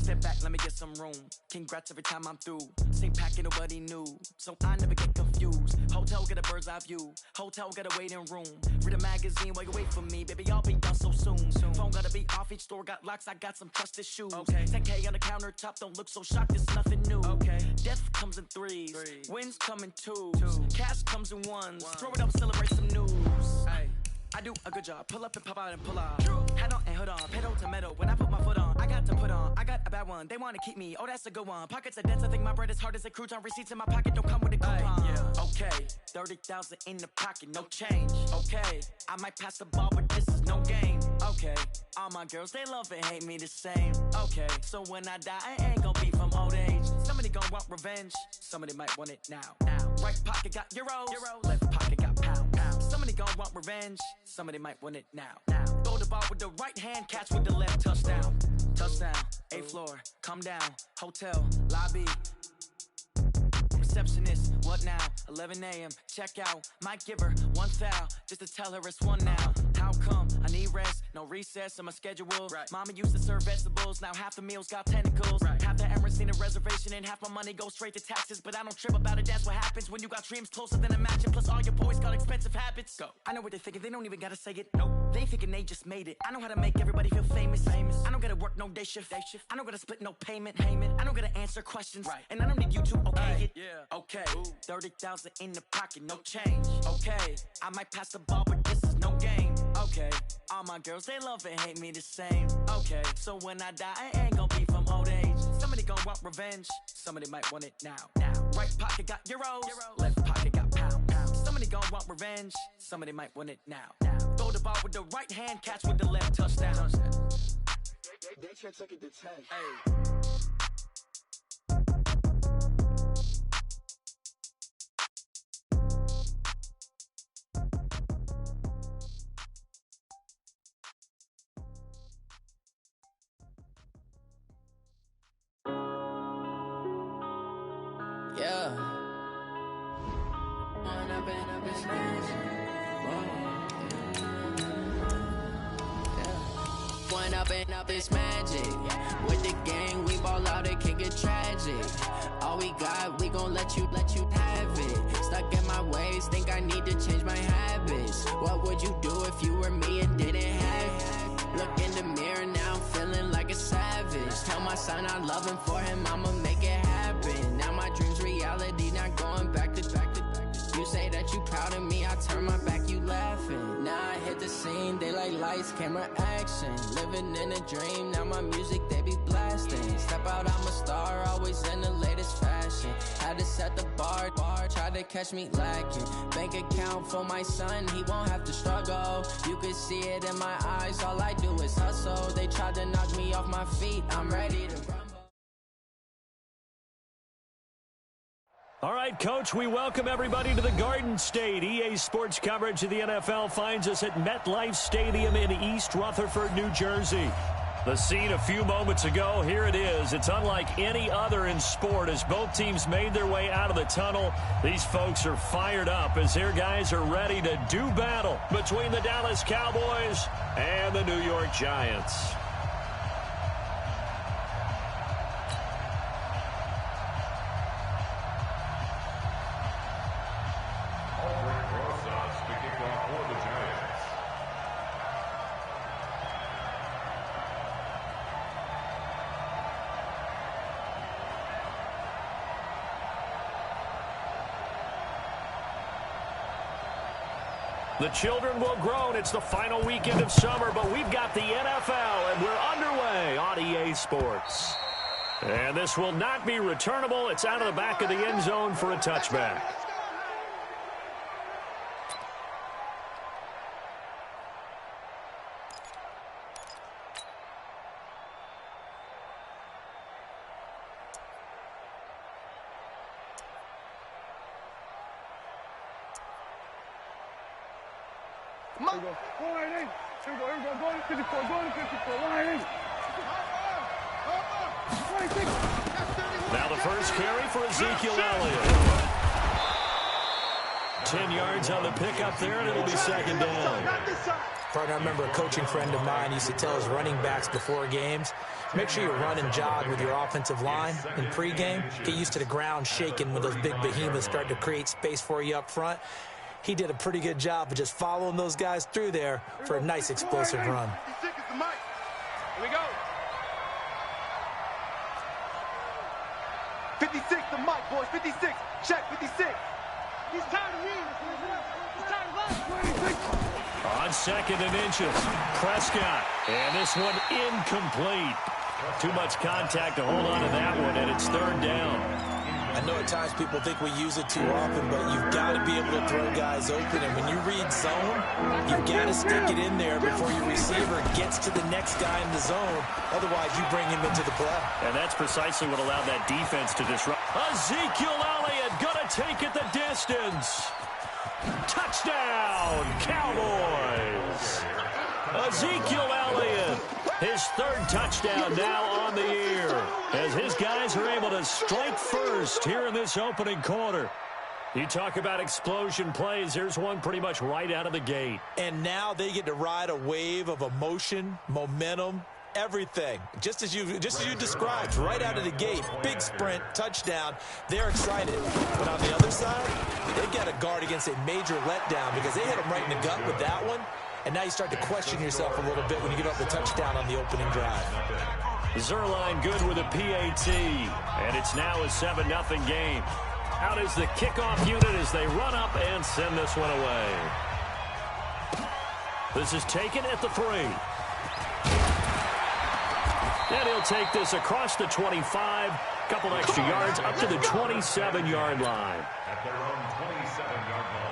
Step back, let me get some room. Congrats every time I'm through. Same packet, nobody knew, so I never get confused. Hotel, get a bird's eye view. Hotel, get a waiting room. Read a magazine while you wait for me, baby, I'll be done so soon. Phone gotta be off, each store got locks, I got some trusted shoes. 10K on the countertop, don't look so shocked, it's nothing new. Death comes in threes, wins come in twos. Cash comes in ones, throw it up, celebrate some news. I do a good job, pull up and pop out and pull out. Hat on and hood on, pedal to metal. When I put my foot on, I got to put on. I got a bad one, they wanna keep me, oh that's a good one. Pockets are dense, I think my bread is hard as a crouton. Receipts in my pocket don't come with a coupon. Okay, 30,000 in the pocket, no change. Okay, I might pass the ball, but this is no game. Okay, all my girls, they love and hate me the same. Okay, so when I die, I ain't gonna be from old age. Somebody gon' want revenge, somebody might want it now. Right pocket got euros, left pocket got pounds. Somebody gon' want revenge, somebody might want it now. Throw the ball with the right hand, catch with the left, touchdown. Touchdown, 8th floor, come down, hotel, lobby. Receptionist, what now? 11 a.m. check out. Might give her one foul just to tell her it's one now. How come? I need rest, no recess on my schedule. Mama used to serve vegetables, now half the meals got tentacles. Half the Emirates need a reservation and half my money goes straight to taxes. But I don't trip about it, that's what happens when you got dreams closer than a match. Plus all your boys got expensive habits. Go. I know what they're thinking, they don't even gotta say it. Nope. They thinking they just made it. I know how to make everybody feel famous. I don't gotta work no day shift. I don't gotta split no payment. I don't gotta answer questions. And I don't need you to okay it. Okay, 30,000 in the pocket, no change. Okay, I might pass the ball, but this is no game. Okay, all my girls, they love and hate me the same. Okay, so when I die, I ain't gonna be from old age. Somebody gon' want revenge, somebody might want it now. Right pocket got euros, left pocket got pounds. Somebody gon' want revenge, somebody might want it now. Throw the ball with the right hand, catch with the left, touchdown. They can't take it to 10. Up is magic. With the gang, we ball out, it can get tragic. All we got, we gon' let you have it. Stuck in my ways, think I need to change my habits. What would you do if you were me and didn't have it? Look in the mirror, now I'm feeling like a savage. Tell my son I love him, for him I'ma make it happen. Now my dream's reality, not going back to. You say that you proud of me, I turn my back, you laughing. Now I hit the scene, they like lights, camera, action. Living in a dream, now my music, they be blasting. Step out, I'm a star, always in the latest fashion. Had to set the bar, try to catch me lacking. Bank account for my son, he won't have to struggle. You can see it in my eyes, all I do is hustle. They tried to knock me off my feet, I'm ready to run. All right, Coach, we welcome everybody to the Garden State. EA Sports coverage of the NFL finds us at MetLife Stadium in East Rutherford, New Jersey. The scene a few moments ago, here it is. It's unlike any other in sport as both teams made their way out of the tunnel. These folks are fired up as their guys are ready to do battle between the Dallas Cowboys and the New York Giants. The children will grow, and it's the final weekend of summer, but we've got the NFL, and we're underway on EA Sports. And this will not be returnable. It's out of the back of the end zone for a touchback. Now the first carry for Ezekiel Elliott. 10 yards on the pickup there, and it'll be second down. Partner, I remember a coaching friend of mine used to tell his running backs before games, Make sure you run and jog with your offensive line in pregame. Get used to the ground shaking when those big behemoths start to create space for you up front. He did a pretty good job of just following those guys through there for a nice explosive run. Here we go. 56, the mic, boys. 56. Check, 56. He's tired of me. He's tired of us. On 2nd and inches, Prescott. And this one incomplete. Too much contact to hold on to that one, and it's 3rd down. I know at times people think we use it too often, but you've got to be able to throw guys open. And when you read zone, you've got to stick it in there before your receiver gets to the next guy in the zone. Otherwise, you bring him into the play. And that's precisely what allowed that defense to disrupt. Ezekiel Elliott going to take it the distance. Touchdown, Cowboys. Ezekiel Elliott, his 3rd touchdown now on the year, as his guys are able to strike first here in this opening quarter. You talk about explosion plays. Here's one pretty much right out of the gate. And now they get to ride a wave of emotion, momentum, everything. Just as you described, right out of the gate. Big sprint, touchdown. They're excited. But on the other side, they've got to guard against a major letdown because they hit them right in the gut with that one. And now you start to question yourself a little bit when you give up the touchdown on the opening drive. Zerline good with a PAT. And it's now a 7-0 game. Out is the kickoff unit as they run up and send this one away. This is taken at the 3. And he'll take this across the 25. Couple extra yards up to the 27-yard line. At their own 27-yard line.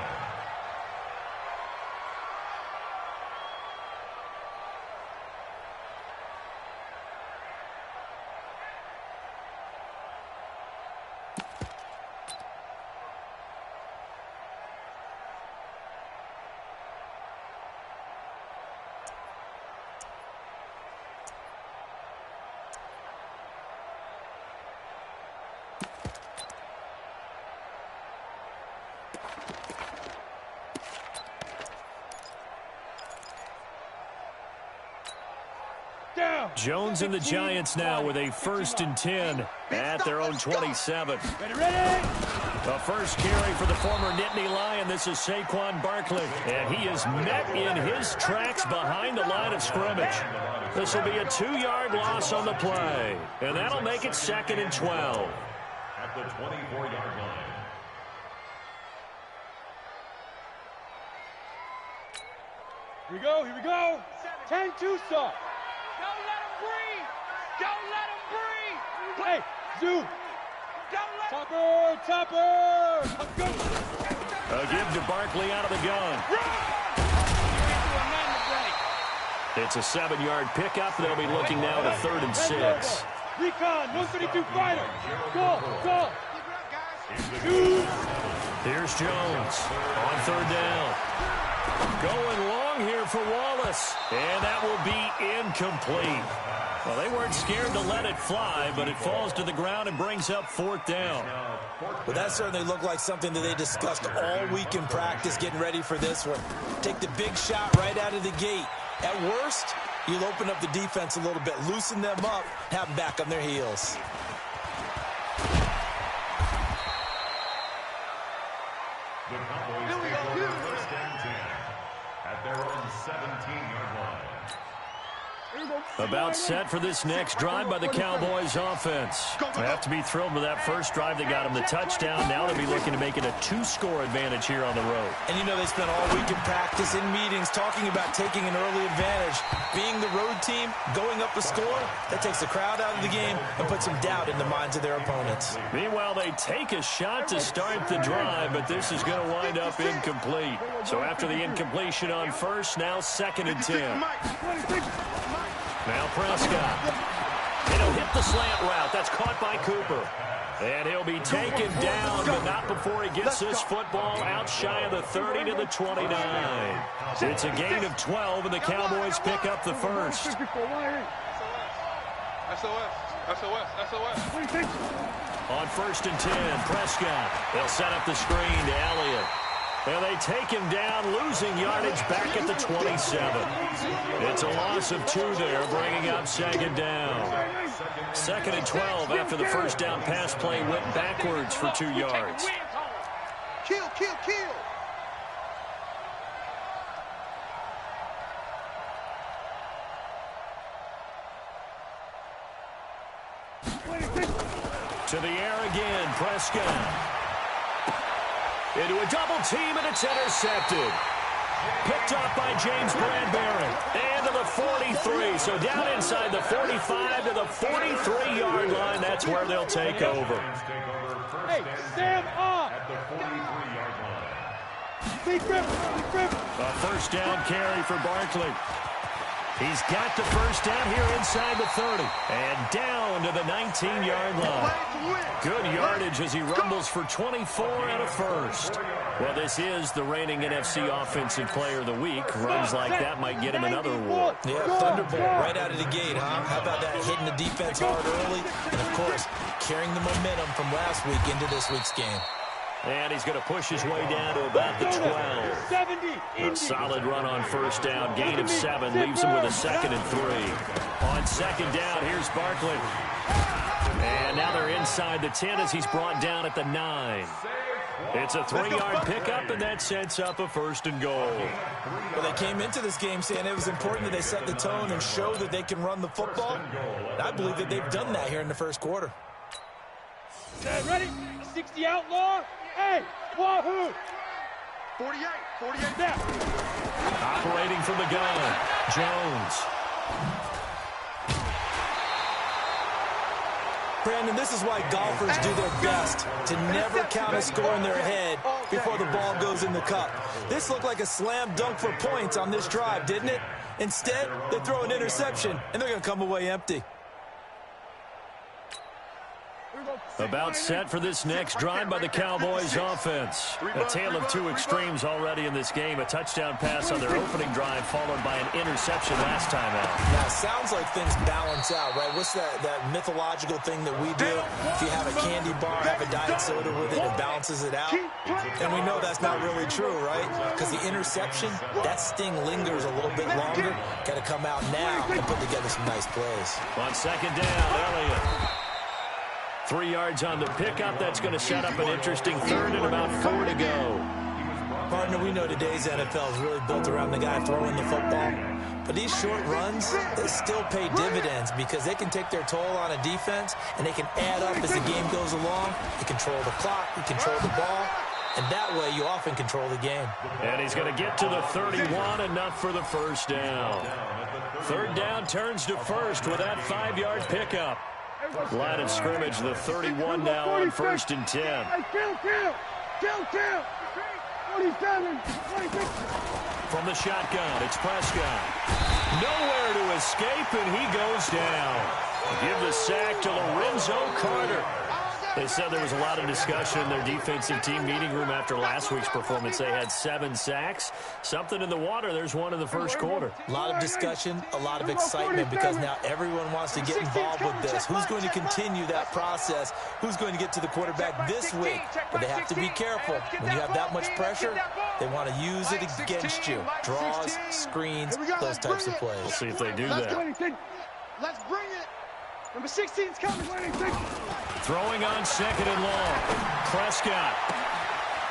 Jones and the Giants now with a 1st and 10 at their own 27. The first carry for the former Nittany Lion. This is Saquon Barkley. And he is met in his tracks behind the line of scrimmage. This will be a 2-yard loss on the play. And that'll make it 2nd and 12. At the 24-yard line. Here we go. Here we go. 10-2 stop. Don't let him breathe. Don't let him breathe. Hey, Zoo. Topper. Let's go. A give to Barkley out of the gun. It's a 7-yard pickup. They'll be looking now at a 3rd and 6. Recon, 132 fighter. Go. Here's Jones on 3rd down. Going long here for Wallace. And that will be incomplete. Well, they weren't scared to let it fly, but it falls to the ground and brings up 4th down. Well, that certainly looked like something that they discussed all week in practice, getting ready for this one. Take the big shot right out of the gate. At worst, you'll open up the defense a little bit, loosen them up, have them back on their heels. The Cowboys take over 1st and 10 at their own 17-yard line. About set for this next drive by the Cowboys offense. They have to be thrilled with that first drive that got them the touchdown. Now they'll be looking to make it a 2-score advantage here on the road. And you know they spent all week in practice, in meetings, talking about taking an early advantage. Being the road team, going up a score, that takes the crowd out of the game and puts some doubt in the minds of their opponents. Meanwhile, they take a shot to start the drive, but this is going to wind up incomplete. So after the incompletion on first, now 2nd and 10. Now Prescott. And he'll hit the slant route. That's caught by Cooper. And he'll be taken down, but not before he gets this football out shy of the 30 to the 29. It's a gain of 12, and the Cowboys pick up the first. SOS. On 1st and 10, Prescott. They'll set up the screen to Elliott. And they take him down, losing yardage back at the 27. It's a loss of 2 there, bringing up second down. 2nd and 12 after the first down pass play went backwards for 2 yards. Kill, kill, kill. To the air again, Prescott. Into a double team, and it's intercepted. Picked up by James Bradbury. And to the 43. So down inside the 45 to the 43-yard line. That's where they'll take over. Hey, stand up. At the 43-yard line. Big rip, big rip. A first down carry for Barkley. He's got the first down here inside the 30. And down to the 19-yard line. Good yardage as he rumbles for 24 and a first. Well, this is the reigning NFC Offensive Player of the Week. Runs like that might get him another award. Yeah, Thunderbolt right out of the gate, huh? How about that, hitting the defense hard early? And, of course, carrying the momentum from last week into this week's game. And he's going to push his way down to about the 12. 70. A solid run on first down. Gain of 7 leaves him with a 2nd and 3. On second down, here's Barkley. And now they're inside the 10 as he's brought down at the 9. It's a 3-yard pickup, and that sets up a 1st and goal. Well, they came into this game saying it was important that they set the tone and show that they can run the football. I believe that they've done that here in the first quarter. Ready? 60 outlaw. Hey, wahoo! 48 now. Operating from the gun, Jones. Brandon, this is why golfers do their best to never count a score in their head before the ball goes in the cup. This looked like a slam dunk for points on this drive, didn't it? Instead, they throw an interception, and they're going to come away empty. About set for this next drive by the Cowboys offense. A tale of 2 extremes already in this game. A touchdown pass on their opening drive followed by an interception last time out. Now, it sounds like things balance out, right? What's that mythological thing that we do? If you have a candy bar, have a diet soda with it, it balances it out. And we know that's not really true, right? Because the interception, that sting lingers a little bit longer. Got to come out now and put together some nice plays. On second down, Elliott. 3 yards on the pickup. That's going to set up an interesting 3rd and about 4 to go. Partner, we know today's NFL is really built around the guy throwing the football. But these short runs, they still pay dividends because they can take their toll on a defense and they can add up as the game goes along. You control the clock, you control the ball, and that way you often control the game. And he's going to get to the 31, enough for the first down. 3rd down turns to 1st with that 5-yard pickup. Line of scrimmage, the 31 now on 1st and 10. Kill. 47, 46. From the shotgun, it's Prescott. Nowhere to escape, and he goes down. Give the sack to Lorenzo Carter. They said there was a lot of discussion in their defensive team meeting room after last week's performance. They had 7 sacks. Something in the water. There's one in the first quarter. A lot of discussion, a lot of excitement because now everyone wants to get involved with this. Who's going to continue that process? Who's going to get to the quarterback this week? But they have to be careful. When you have that much pressure, they want to use it against you. Draws, screens, those types of plays. We'll see if they do that. Let's bring it. Number 16's coming. Throwing on 2nd and long. Prescott.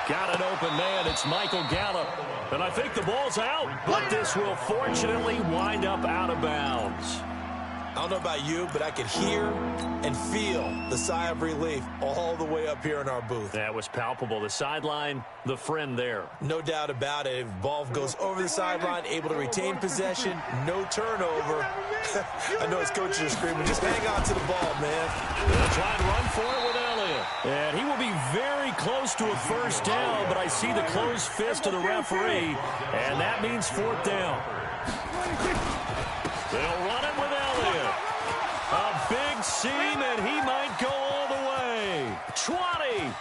Got an open man. It's Michael Gallup. And I think the ball's out. But this will fortunately wind up out of bounds. I don't know about you, but I could hear and feel the sigh of relief all the way up here in our booth. That was palpable. The sideline, the friend there. No doubt about it. Ball goes over the sideline, able to retain possession, no turnover. I know his coaches are screaming, just hang on to the ball, man. They'll try and run for it with Elliott. And he will be very close to a first down, but I see the closed fist of the referee, and that means 4th down. They'll run it with Elliott. A big seam, and he might go all the way. 20.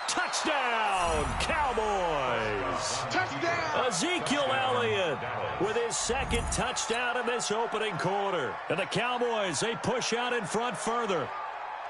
Touchdown, Cowboys. Touchdown. Ezekiel Elliott with his 2nd touchdown in this opening quarter. And the Cowboys, they push out in front further.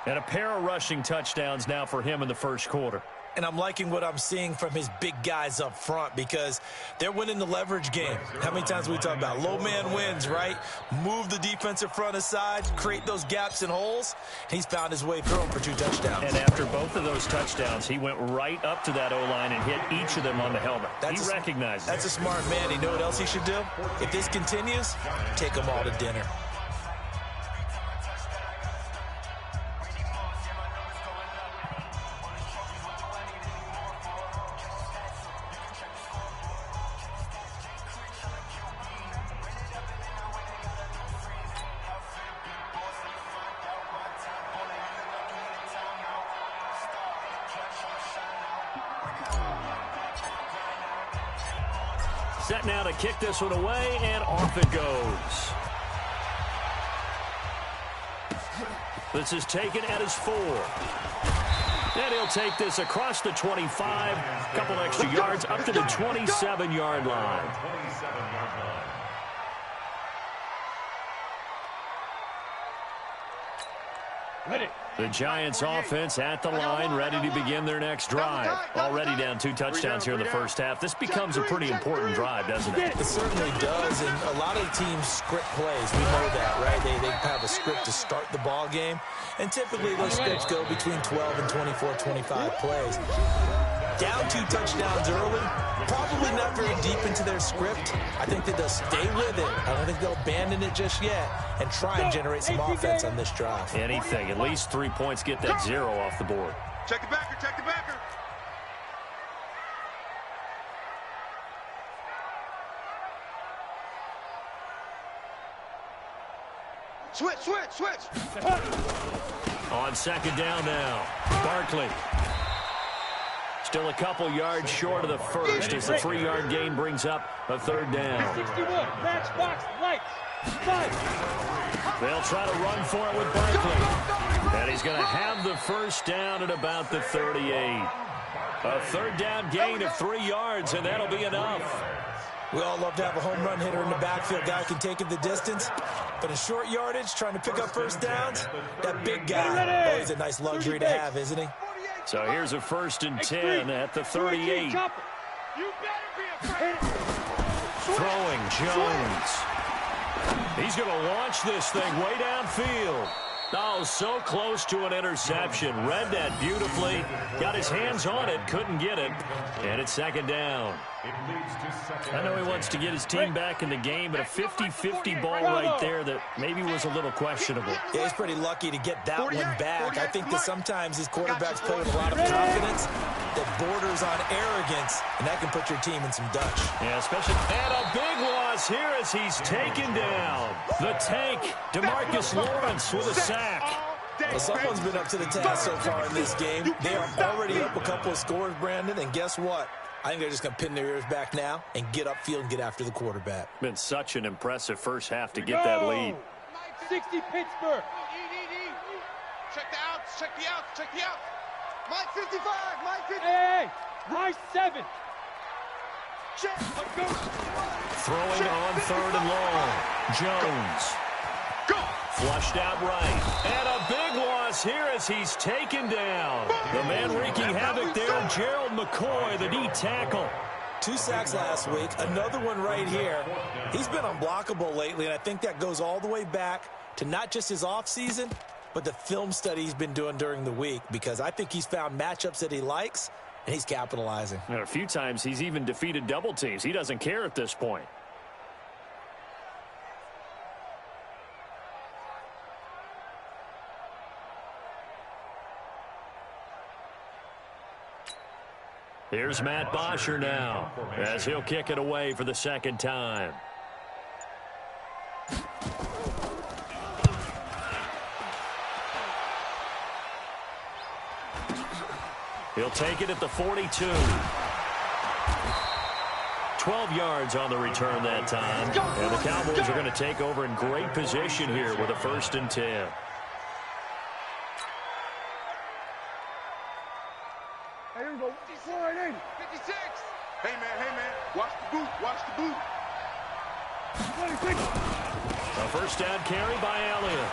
And a pair of rushing touchdowns now for him in the first quarter. and I'm liking what I'm seeing from his big guys up front because they're winning the leverage game. How many times we talk about low man wins, right? Move the defensive front aside, create those gaps and holes. He's found his way through them for 2 touchdowns. And after both of those touchdowns, he went right up to that O-line and hit each of them on the helmet. He recognized it. That's a smart man. You know what else he should do? If this continues, take them all to dinner. Set now to kick this one away, and off it goes. This is taken at his 4. And he'll take this across the 25, a couple extra yards up to the 27-yard line. Ready. The Giants offense at the line, ready to begin their next drive. Already down 2 touchdowns here in the first half. This becomes a pretty important drive, doesn't it? It certainly does, and a lot of teams script plays. We know that, right? They have a script to start the ball game, and typically those scripts go between 12 and 24, 25 plays. Down 2 touchdowns early, probably not very deep into their script. I think that they'll stay with it. I don't think they'll abandon it just yet and try and generate some offense on this drive. Anything, at least 3 points, get that 0 off the board. Check the backer, check the backer. Switch. On second down now, Barkley. Still a couple yards short of the first as the 3-yard gain brings up a 3rd down. 61, matchbox, lights, 5. They'll try to run for it with Barkley. And he's going to have the first down at about the 38. A 3rd down gain of 3 yards, and that'll be enough. We all love to have a home run hitter in the backfield. Guy can take it the distance. But in short yardage, trying to pick up first downs, that big guy, always a nice luxury to have, isn't he? So here's a 1st and 10 at the 38. Throwing Jones. He's going to launch this thing way downfield. Oh, so close to an interception. Read that beautifully. Got his hands on it, couldn't get it. And it's 2nd down. I know he wants to get his team back in the game, but a 50-50 ball right there that maybe was a little questionable. Yeah, he's pretty lucky to get that one back. I think that sometimes these quarterbacks play with a lot of confidence that borders on arrogance, and that can put your team in some Dutch. Yeah, especially. And a big loss here as he's taken down. The tank, DeMarcus Lawrence with a sack. Well, someone's been up to the task so far in this game. They are already up a couple of scores, Brandon, and guess what? I think they're just going to pin their ears back now and get upfield and get after the quarterback. Been such an impressive first half to get that lead. 60 Pittsburgh. Check the outs, check the outs, check the outs. Mike 55, Mike 55. Hey, my 7. Check. Throwing on 3rd and long. Jones. Go. Flushed out right. And a big loss here as he's taken down. The man wreaking havoc there, Gerald McCoy, the D tackle. 2 sacks last week, another one right here. He's been unblockable lately, and I think that goes all the way back to not just his offseason, but the film study he's been doing during the week, because I think he's found matchups that he likes, and he's capitalizing. And a few times he's even defeated double teams. He doesn't care at this point. Here's Matt Bosher now as he'll kick it away for the 2nd time. He'll take it at the 42. 12 yards on the return that time. And the Cowboys are going to take over in great position here with a 1st and 10. Here we go. 56. Hey, man. Watch the boot. Watch the boot. A 1st down carry by Elliott.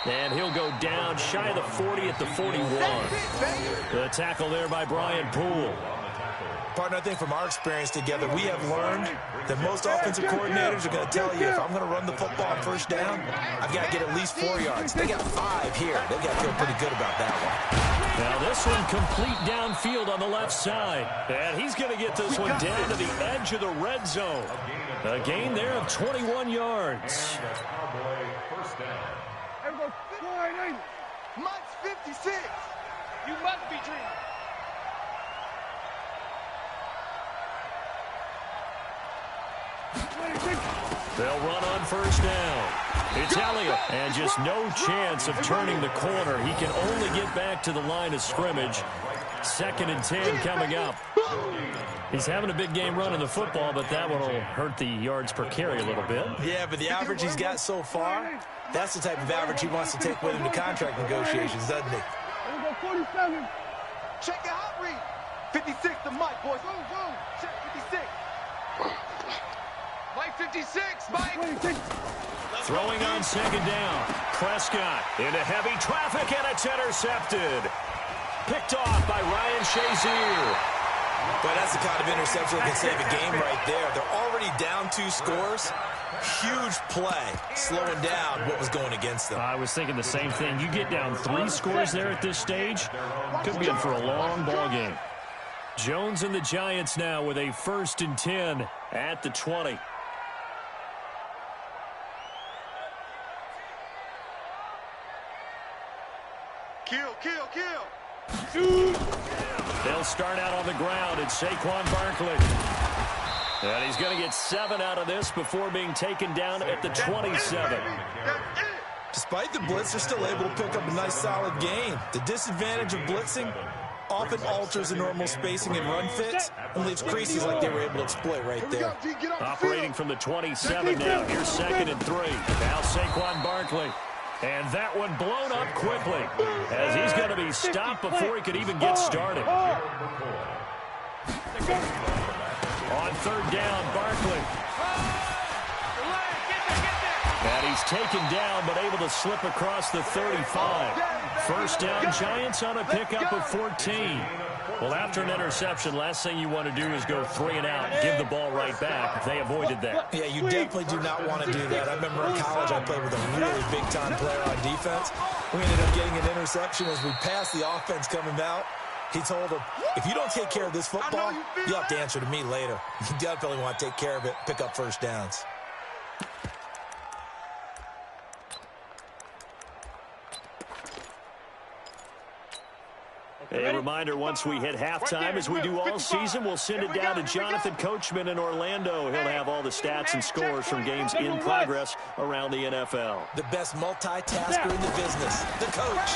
And he'll go down shy of the 40 at the 41. The tackle there by Brian Poole. Partner, I think from our experience together, we have learned that most offensive coordinators are going to tell you, if I'm going to run the football on first down, I've got to get at least 4 yards. They got 5 here. They've got to feel pretty good about that one. Now this one complete downfield on the left side. And he's going to get this one down to the edge of the red zone. A gain there of 21 yards. Mike's 56. You must be dreaming. They'll run on first down. It's Elliott, and just no chance of turning the corner. He can only get back to the line of scrimmage. 2nd and 10 coming up. He's having a big game running the football, but that one will hurt the yards per carry a little bit. Yeah, but the average he's got so far, that's the type of average he wants to take with him to contract negotiations, doesn't he? 47. Check your hot read. 56 to Mike, boys. Check 56. Mike 56, Mike. Throwing on 2nd down. Prescott into heavy traffic, and it's intercepted. Picked off by Ryan Shazier. But that's the kind of interception that can save a game right there. They're already down 2 scores. Huge play, slowing down what was going against them. I was thinking the same thing. You get down 3 scores there at this stage, could be in for a long ball game. Jones and the Giants now with a 1st and 10 at the 20. Kill. They'll start out on the ground. It's Saquon Barkley. And he's going to get 7 out of this before being taken down at the 27. Despite the blitz, they're still able to pick up a nice solid gain. The disadvantage of blitzing often alters the normal spacing and run fits and leaves creases like they were able to exploit right there. Operating from the 27 now. Here's 2nd and 3. Now Saquon Barkley. And that one blown up quickly as he's going to be stopped before he could even get started. On 3rd down, Barkley. And he's taken down but able to slip across the 35. 1st down, Giants on a pickup of 14. Well, after an interception, last thing you want to do is go 3 and out and give the ball right back. They avoided that. Yeah, you definitely do not want to do that. I remember in college I played with a really big-time player on defense. We ended up getting an interception as we passed the offense coming out. He told him, if you don't take care of this football, you'll have to answer to me later. You definitely want to take care of it, pick up 1st downs. A reminder, once we hit halftime, as we do all season, we'll send it down to Jonathan Coachman in Orlando. He'll have all the stats and scores from games in progress around the NFL. The best multitasker in the business, the coach.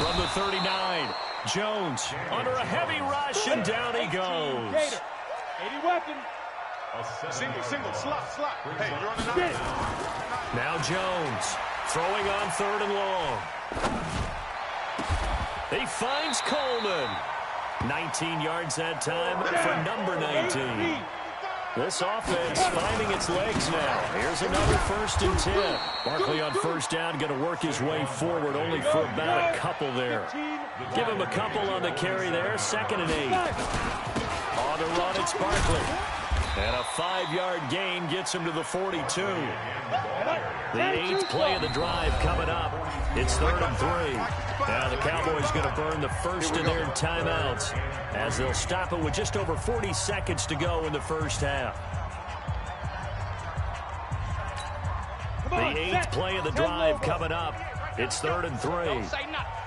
From the 39, Jones under a heavy rush, and down he goes. 80 weapon. Single, slot. Hey, you're on the 9. Now Jones throwing on 3rd and long. He finds Coleman. 19 yards that time for number 19. This offense finding its legs now. Here's another 1st and 10. Barkley on 1st down, going to work his way forward only for about a couple there. Give him a couple on the carry there. 2nd and 8. On the run, it's Barkley. And a 5-yard gain gets him to the 42. The 8th play of the drive coming up. It's 3rd and 3. Now the Cowboys going to burn the 1st of their timeouts as they'll stop it with just over 40 seconds to go in the 1st half. The 8th play of the drive coming up. It's 3rd and 3. Don't say nothing.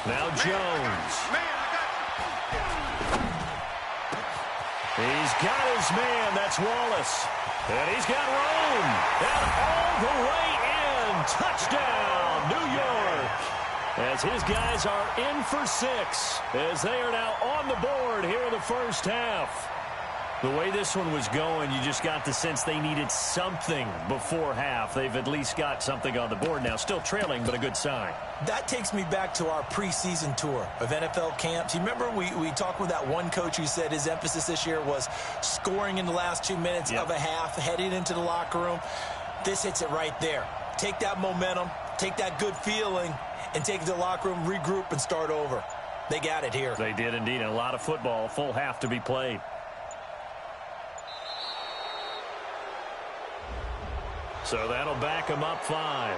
Now Jones. He's got his man. That's Wallace. And he's got room. And all the way in. Touchdown, New York. as his guys are in for 6, as they are now on the board here in the first half. The way this one was going, you just got the sense they needed something before half. They've at least got something on the board now. Still trailing, but a good sign. That takes me back to our preseason tour of NFL camps. You remember we talked with that one coach who said his emphasis this year was scoring in the last 2 minutes of a half, heading into the locker room. This hits it right there. Take that momentum, take that good feeling, and take it to the locker room, regroup, and start over. They got it here. They did indeed. A lot of football, full half to be played. So that'll back them up 5.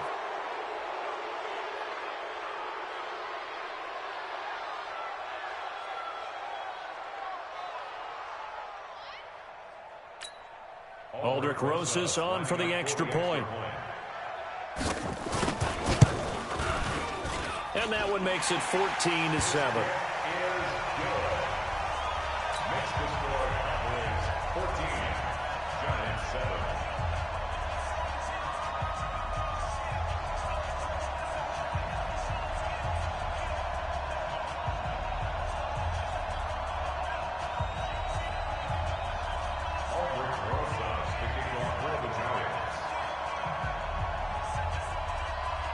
Aldrick Rosas on for the extra point. And that one makes it 14-7.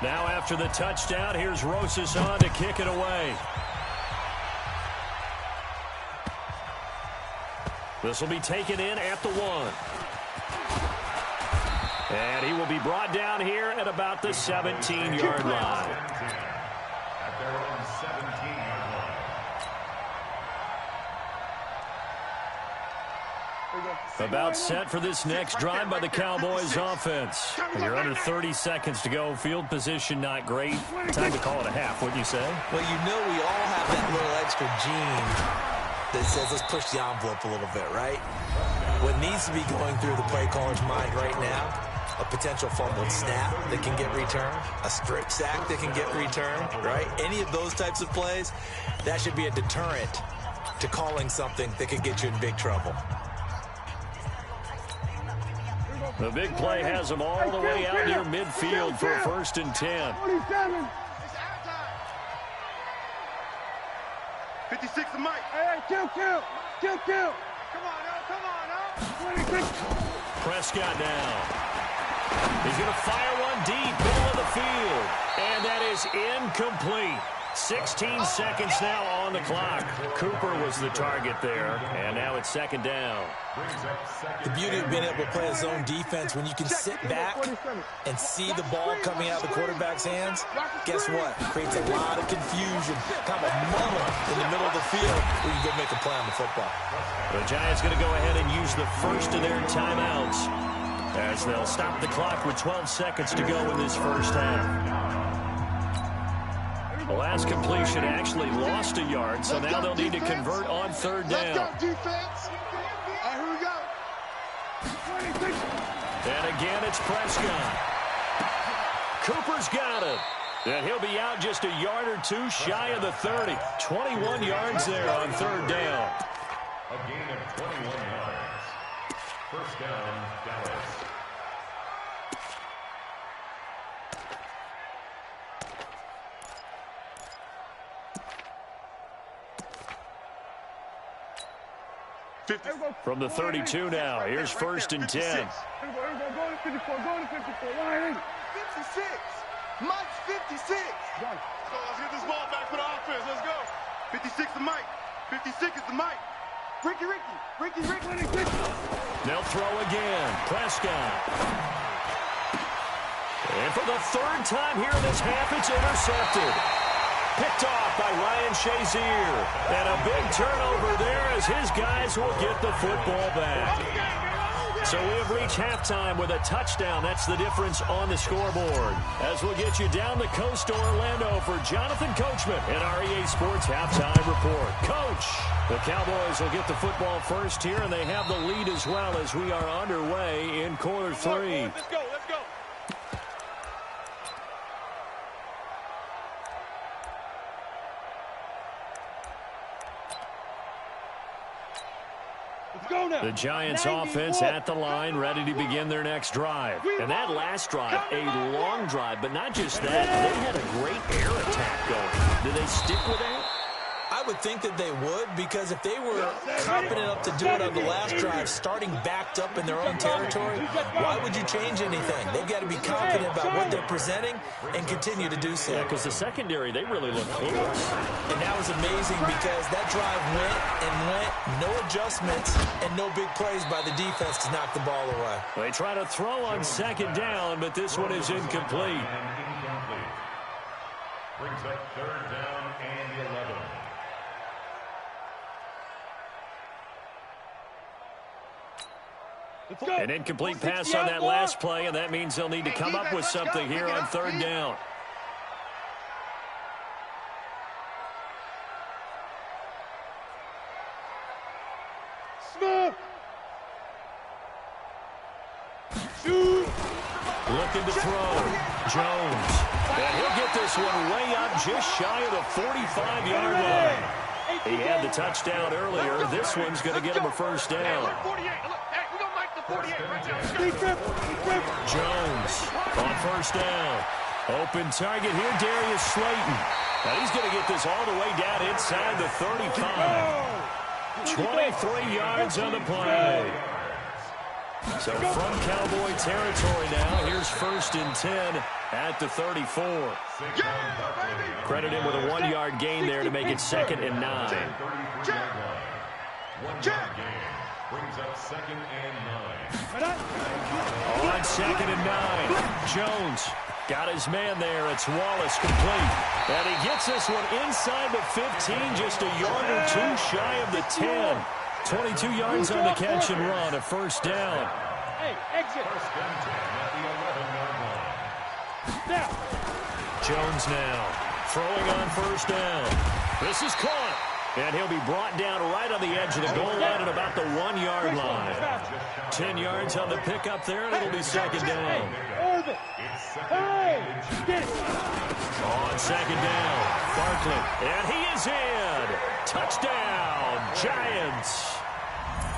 Now after the touchdown, here's Rosas on to kick it away. This will be taken in at the 1. And he will be brought down here at about the 17-yard line. At their own 17-yard line. About set for this next drive by the Cowboys offense. You're under 30 seconds to go. Field position not great. Time to call it a half, wouldn't you say? Well, you know we all have that little extra gene that says let's push the envelope a little bit, right? What needs to be going through the play caller's mind right now, a potential fumbled snap that can get returned, a strip sack that can get returned, right? Any of those types of plays, that should be a deterrent to calling something that could get you in big trouble. The big play has them all the way out near midfield for a 1st and 10. 56 to Mike. Hey, kill. Come on now. Prescott now. He's going to fire one deep, middle of the field. And that is incomplete. 16 seconds now on the clock. Cooper was the target there, and now it's 2nd down. The beauty of being able to play a zone defense, when you can sit back and see the ball coming out of the quarterback's hands, guess what? Creates a lot of confusion, kind of a muddle in the middle of the field where you can go make a play on the football. The Giants going to go ahead and use the first of their timeouts as they'll stop the clock with 12 seconds to go in this first half. The last completion actually lost a yard, so now they'll need to convert on 3rd down. Let's go, defense. All right, here we go. And again, it's Prescott. Cooper's got it. And he'll be out just a yard or 2 shy of the 30. 21 yards there on 3rd down. A gain of 21 yards. 1st down, Dallas. From the 32 now, here's 1st and 10. Go to 54, go to 54. 56. Mike's 56. Let's get this ball back for the offense. Let's go. 56 to Mike. 56 is to Mike. Ricky. They'll throw again. Prescott. And for the 3rd time here in this half, it's intercepted. Picked off by Ryan Shazier. And a big turnover there as his guys will get the football back. So we have reached halftime with a touchdown. That's the difference on the scoreboard. As we'll get you down the coast to Orlando for Jonathan Coachman in our EA Sports Halftime Report. Coach, the Cowboys will get the football first here, and they have the lead as well as we are underway in quarter 3. Let's go. Let's go now. The Giants 94. offense at the line, ready to begin their next drive. And that last drive, a long drive, but not just that. They had a great air attack going. Do they stick with that? I would think that they would, because if they were confident enough to do it on the last drive, starting backed up in their own territory, why would you change anything? They've got to be confident about what they're presenting and continue to do so. Yeah, because the secondary, they really look close. And that was amazing because that drive went and went, no adjustments, and no big plays by the defense to knock the ball away. They try to throw on second down, but this one is incomplete. Brings up third down and 11. An incomplete pass on that last play, and that means they'll need to come up with something here on third down. Smith. Shoot. Looking to throw. Jones. And he'll get this one way up just shy of the 45-yard line. He had the touchdown earlier. This one's going to get him a first down. Jones on first down. Open target here, Darius Slayton. Now he's going to get this all the way down inside the 35. 23 yards on the play. So from Cowboy territory now, here's first and 10 at the 34. Credit him with a 1-yard gain there to make it 2nd and 9. 1 yard gain. Brings up 2nd and 9. On 2nd and 9. Jones got his man there. It's Wallace complete. And he gets this one inside the 15, just a yard or two shy of the 10. 22 yards on the catch and run, a first down. Hey, exit. First and 10 at the 11-yard line. Now. Jones now throwing on first down. This is caught. And he'll be brought down right on the edge of the goal line at about the 1-yard line. 10 yards on the pickup there, and it'll be second down. Hey, get it. On second down, Barkley. And he is in. Touchdown, Giants.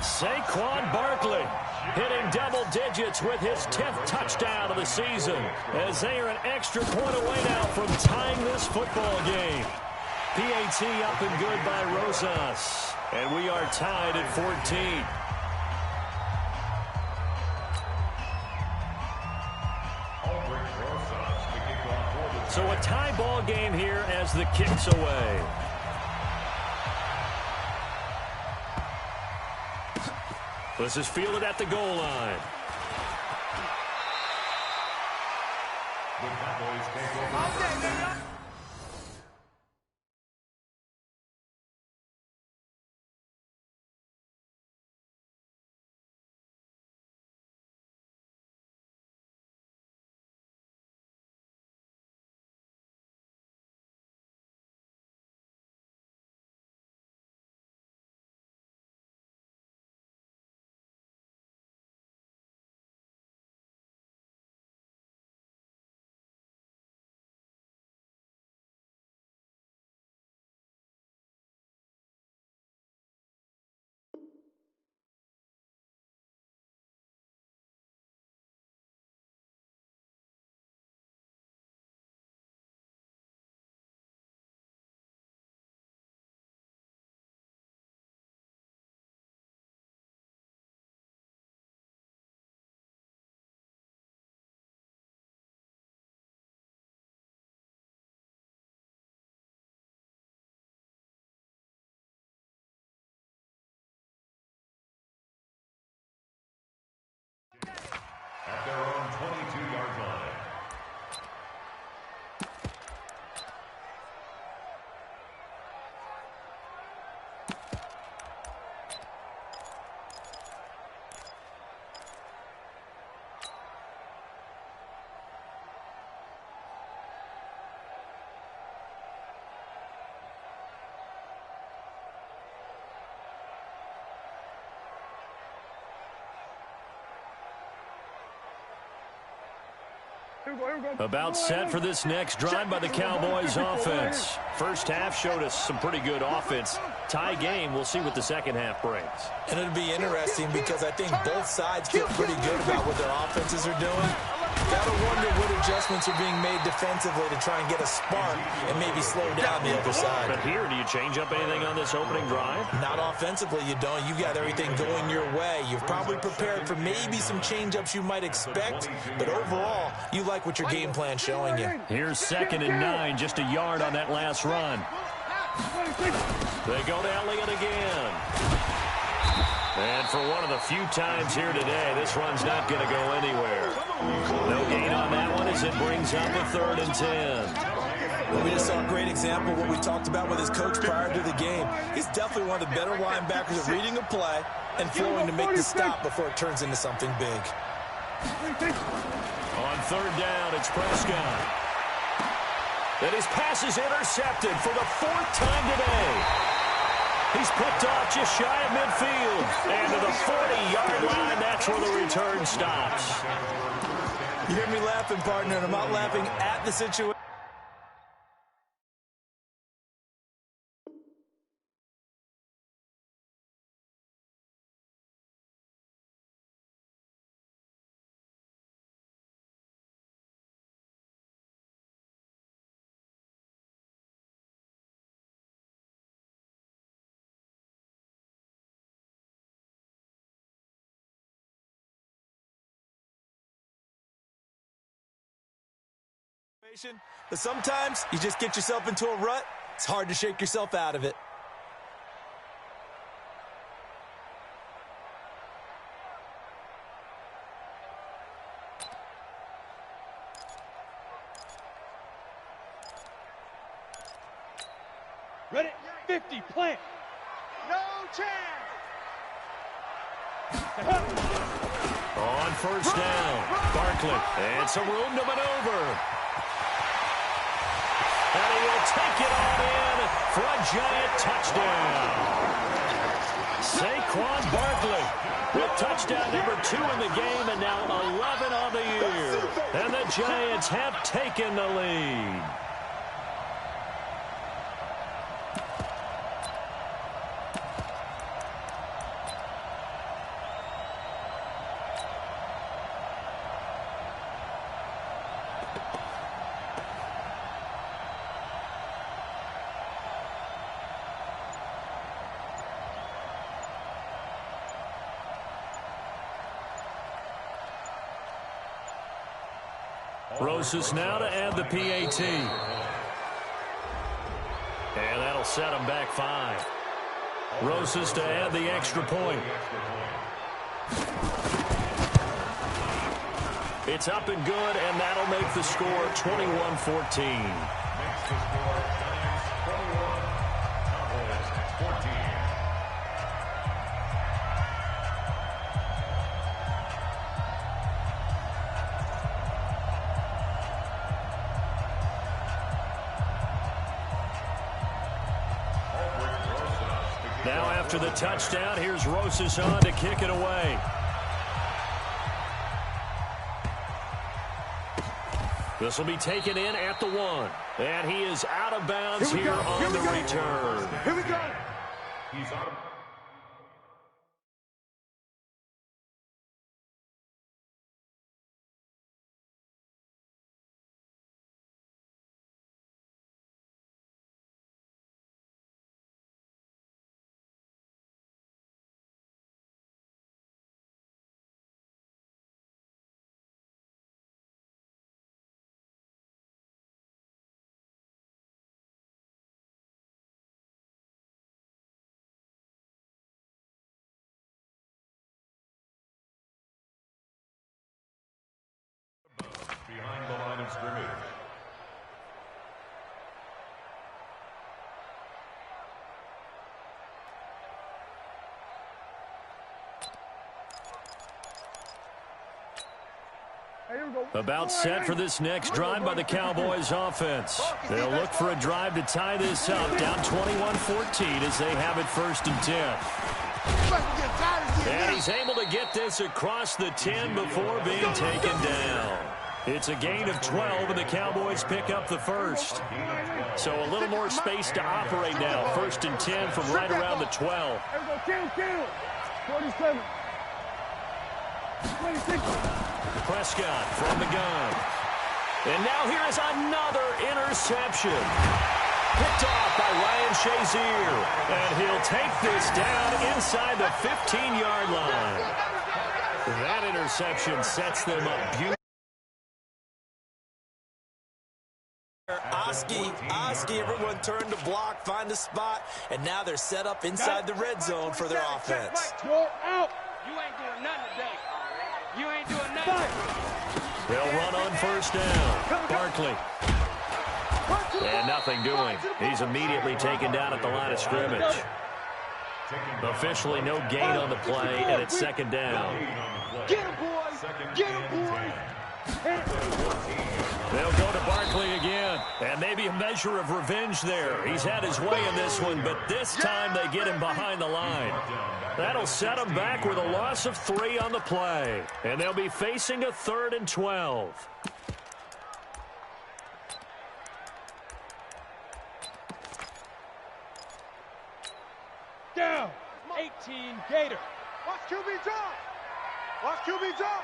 Saquon Barkley hitting double digits with his 10th touchdown of the season, as they are an extra point away now from tying this football game. PAT up and good by Rosas. And we are tied at 14. So a tie ball game here as the kick's away. This is fielded at the goal line. The Cowboys take over. About set for this next drive by the Cowboys offense. First half showed us some pretty good offense. Tie game, we'll see what the second half brings. And it'll be interesting because I think both sides feel pretty good about what their offenses are doing. Gotta wonder what adjustments are being made defensively to try and get a spark and maybe slow down the other side. But here, do you change up anything on this opening drive? Not offensively, you don't. You got everything going your way. You've probably prepared for maybe some change-ups you might expect, but overall, you like what your game plan's showing you. Here's 2nd and 9, just a yard on that last run. They go to Elliott again. And for one of the few times here today, this run's not going to go anywhere. No gain on that one as it brings up a 3rd and 10. Well, we just saw a great example of what we talked about with his coach prior to the game. He's definitely one of the better linebackers at reading a play and flowing to make the stop before it turns into something big. On 3rd down, it's Prescott. And his pass is intercepted for the 4th time today. He's picked off just shy of midfield. And to the 40-yard line, that's where the return stops. You hear me laughing, partner, and I'm not laughing at the situation. But sometimes you just get yourself into a rut. It's hard to shake yourself out of it. Ready? 50, plant. No chance. On 1st down, Barkley. And some room to maneuver. And he will take it on in for a giant touchdown. Saquon Barkley with touchdown number 2 in the game and now 11 on the year. And the Giants have taken the lead. Rosas now to add the PAT. And that'll set him back 5. Rosas to add the extra point. It's up and good, and that'll make the score 21-14. Now after the touchdown, here's Rosas on to kick it away. This will be taken in at the 1. And he is out of bounds here on the return. Here we go. He's out of behind the line of scrimmage. About set for this next drive by the Cowboys offense. They'll look for a drive to tie this up, down 21-14 as they have it 1st and 10. And he's able to get this across the 10 before being taken down. It's a gain of 12, and the Cowboys pick up the first. So a little more space to operate now. 1st and 10 from right around the 12. 47. 26. Prescott from the gun. And now here is another interception. Picked off by Ryan Shazier. And he'll take this down inside the 15-yard line. That interception sets them up beautifully. Oski, everyone turned to block, find a spot, and now they're set up inside the red zone for their offense. Go out. You ain't doing nothing today. You ain't doing nothing. They'll run on 1st down. Barkley. And nothing doing. He's immediately taken down at the line of scrimmage. Officially no gain on the play, and it's 2nd down. Get him, boys. Get him, boys. They'll go to Barkley again, and maybe a measure of revenge there. He's had his way in this one, but this time they get him behind the line. That'll set him back with a loss of 3 on the play, and they'll be facing a 3rd and 12. Down. 18 Gator. Watch QB drop. Watch QB drop.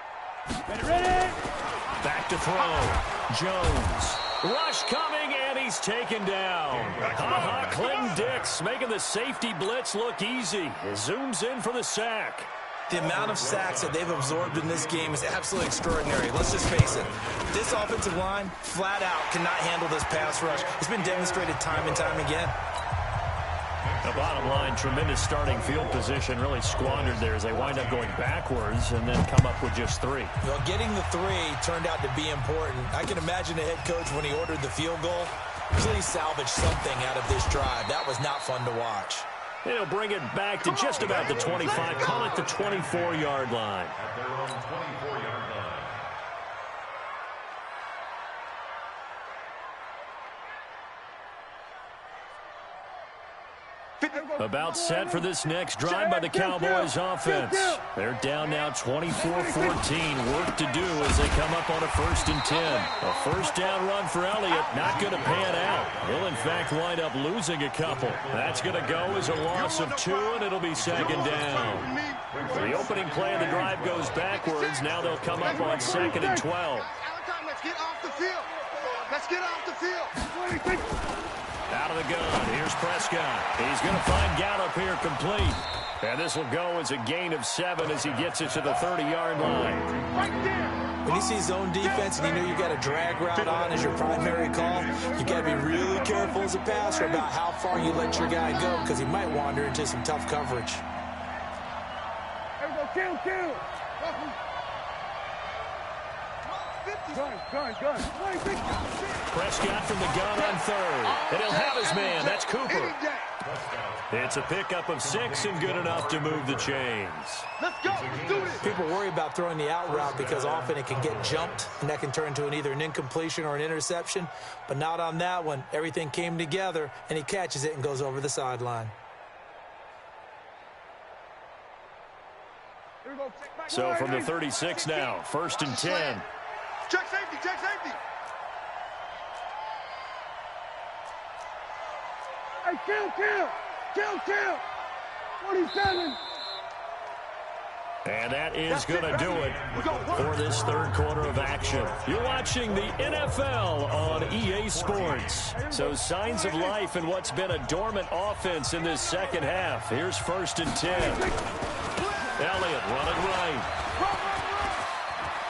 Ready. Back to throw. Jones. Rush coming, and he's taken down. Clinton Dix making the safety blitz look easy. He zooms in for the sack. The amount of sacks that they've absorbed in this game is absolutely extraordinary. Let's just face it. This offensive line, flat out, cannot handle this pass rush. It's been demonstrated time and time again. The bottom line, tremendous starting field position, really squandered there as they wind up going backwards and then come up with just 3. Well, getting the 3 turned out to be important. I can imagine the head coach, when he ordered the field goal, please salvage something out of this drive. That was not fun to watch. And he'll bring it back to just about the 25, call it the 24-yard line. At their own 24-yard line. About set for this next drive by the Cowboys offense. They're down now 24-14. Work to do as they come up on a 1st and 10. A 1st down run for Elliott, not going to pan out. He'll, in fact, wind up losing a couple. That's going to go as a loss of 2, and it'll be 2nd down. The opening play of the drive goes backwards. Now they'll come up on 2nd and 12. Let's get off the field. Let's get off the field. Out of the gun, here's Prescott. He's going to find Gallup here complete. And this will go as a gain of 7 as he gets it to the 30-yard line. Right there. When you see zone defense and you know you got a drag route on as your primary call, you got to be really careful as a passer about how far you let your guy go because he might wander into some tough coverage. There we go. Kill. Gun. Prescott from the gun on 3rd. And he'll have his man. That's Cooper. It's a pickup of 6 and good enough to move the chains. Let's go. Let's do this. People worry about throwing the out route because often it can get jumped, and that can turn into either an incompletion or an interception. But not on that one. Everything came together, and he catches it and goes over the sideline. So from the 36 now, 1st and 10. Check safety. Hey, kill. 47. And that is going to do it for this 3rd quarter of action. You're watching the NFL on EA Sports. So signs of life in what's been a dormant offense in this 2nd half. Here's 1st and 10. Elliott running right.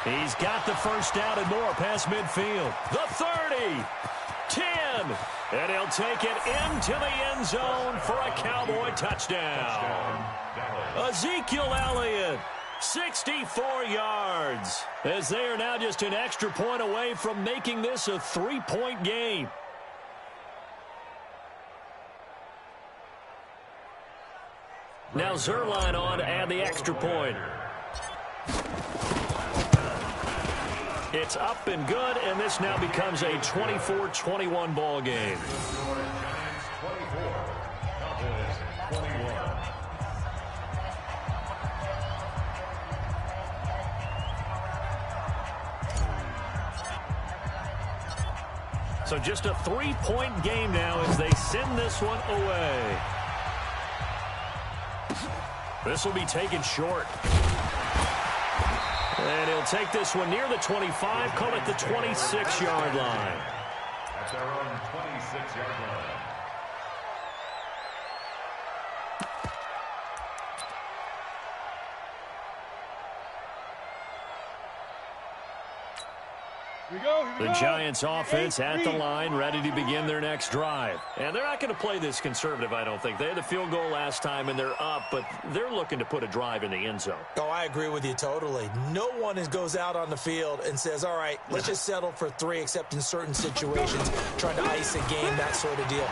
He's got the 1st down and more past midfield. The 30, 10, and he'll take it into the end zone for a Cowboy touchdown. Ezekiel Elliott, 64 yards, as they are now just an extra point away from making this a 3-point game. Now Zuerlein on to add the extra point. It's up and good, and this now becomes a 24-21 ball game. So just a 3-point game now as they send this one away. This will be taken short. And he'll take this one near the 25, call it the 26-yard line. At their own 26-yard line. The Giants offense at the line, ready to begin their next drive. And they're not going to play this conservative, I don't think. They had the field goal last time, and they're up, but they're looking to put a drive in the end zone. Oh, I agree with you totally. No one goes out on the field and says, all right, let's just settle for 3, except in certain situations, trying to ice a game, that sort of deal.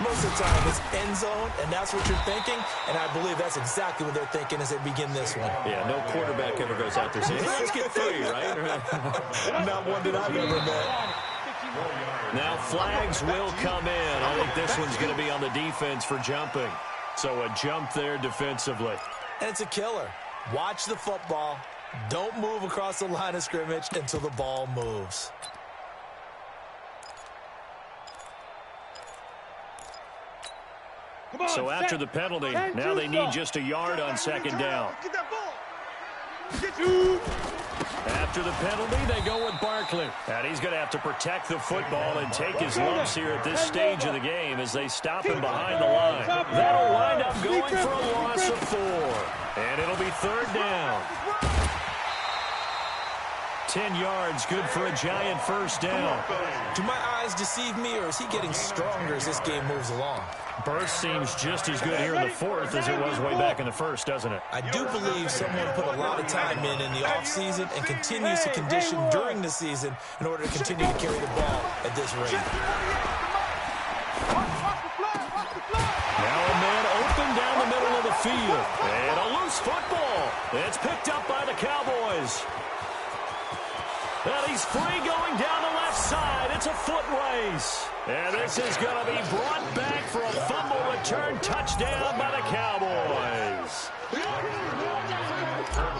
Most of the time, it's end zone, and that's what you're thinking, and I believe that's exactly what they're thinking as they begin this one. Yeah, no quarterback ever goes out there saying, hey, let's get 3, right? Not one that I've ever met. Now flags will come in. I think this one's going to be on the defense for jumping. So a jump there defensively. And it's a killer. Watch the football. Don't move across the line of scrimmage until the ball moves. So after the penalty, now they need just a yard on second down. Get that ball. After the penalty, they go with Barkley. And he's going to have to protect the football and take his lumps here at this stage of the game as they stop him behind the line. That'll wind up going for a loss of 4. And it'll be third down. 10 yards, good for a Giant first down. Do my eyes deceive me, or is he getting stronger as this game moves along? Burst seems just as good here in the fourth as it was way back in the first, doesn't it? I do believe someone put a lot of time in the offseason and continues to condition during the season in order to continue to carry the ball at this rate. Now a man open down the middle of the field. And a loose football. It's picked up by the Cowboys. And he's free going down the left side. It's a foot race. And this is going to be brought back for a fumble return touchdown by the Cowboys.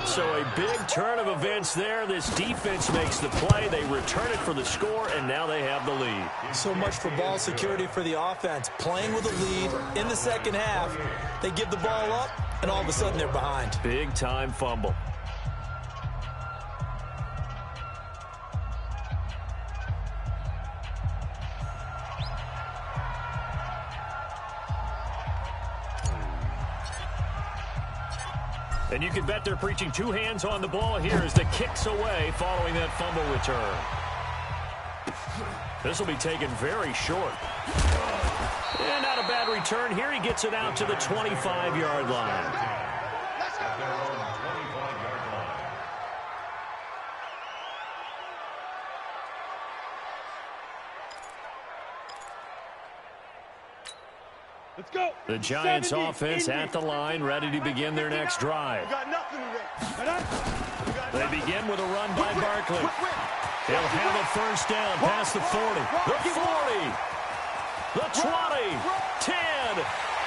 So a big turn of events there. This defense makes the play. They return it for the score, and now they have the lead. So much for ball security for the offense. Playing with a lead in the second half. They give the ball up, and all of a sudden they're behind. Big-time fumble. And you can bet they're preaching 2 hands on the ball here as the kick's away following that fumble return. This will be taken very short. And not a bad return here. He gets it out to the 25-yard line. Let's go. The Giants offense at the line, ready to begin their next drive. They begin with a run by Barkley. He'll have a first down past the 40, the 40, the 20, 10,